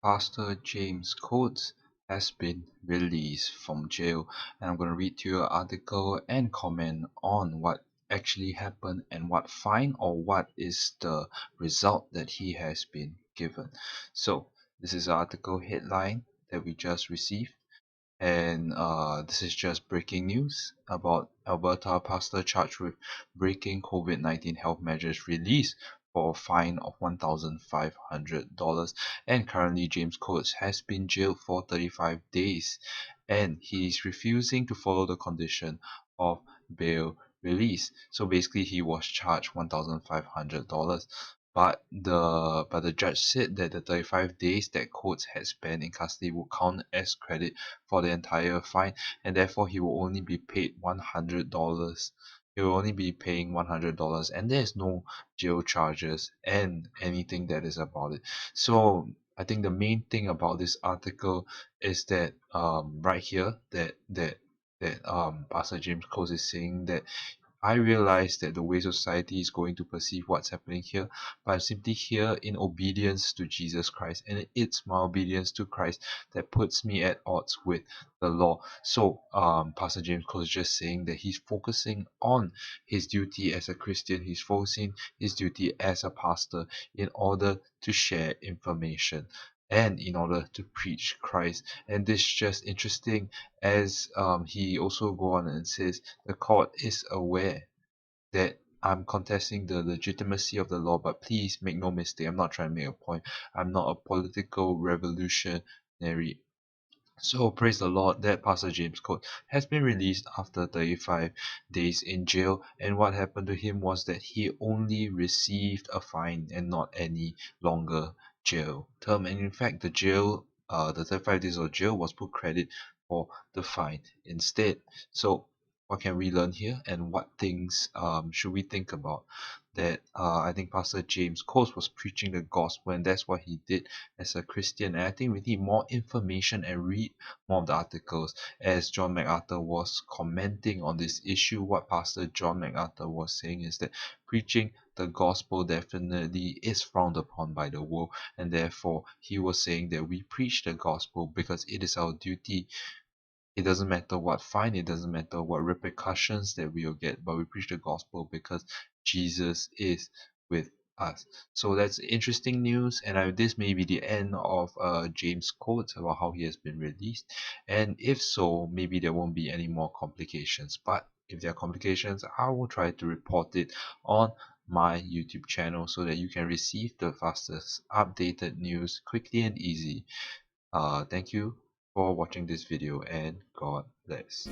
Pastor James Coates has been released from jail, and I'm going to read to you an article and comment on what actually happened and what fine or what is the result that he has been given. So, this is the article headline that we just received. And this is just breaking news about Alberta pastor charged with breaking COVID-19 health measures released for a fine of $1,500. And currently, James Coates has been jailed for 35 days, and he is refusing to follow the condition of bail release. So basically, he was charged $1,500. But the judge said that the 35 days that Coates had spent in custody would count as credit for the entire fine, and therefore he will only be paid $100. He will only be paying $100, and there is no jail charges and anything that is about it. So I think the main thing about this article is that right here that Pastor James Coates is saying that I realize that the way society is going to perceive what's happening here, but I'm simply here in obedience to Jesus Christ, and it's my obedience to Christ that puts me at odds with the law. So, Pastor James Cole is just saying that he's focusing on his duty as a Christian, he's focusing his duty as a pastor in order to share information and in order to preach Christ. And this is just interesting as he also go on and says the court is aware that I'm contesting the legitimacy of the law, but please make no mistake, I'm not trying to make a point. I'm not a political revolutionary. So praise the Lord that Pastor James Coates has been released after 35 days in jail, and what happened to him was that he only received a fine and not any longer jail term. And in fact, the 35 days of jail was put credit for the fine instead. So what can we learn here, and what things should we think about? That I think Pastor James Coates was preaching the gospel, and that's what he did as a Christian. And I think we need more information and read more of the articles. As John MacArthur was commenting on this issue, what Pastor John MacArthur was saying is that preaching the gospel definitely is frowned upon by the world, and therefore he was saying that we preach the gospel because it is our duty. It doesn't matter what fine, it doesn't matter what repercussions that we will get, but we preach the gospel because Jesus is with us. So that's interesting news, and this may be the end of James' quotes about how he has been released. And if so, maybe there won't be any more complications. But if there are complications, I will try to report it on my YouTube channel so that you can receive the fastest updated news quickly and easy. Thank you for watching this video, and God bless.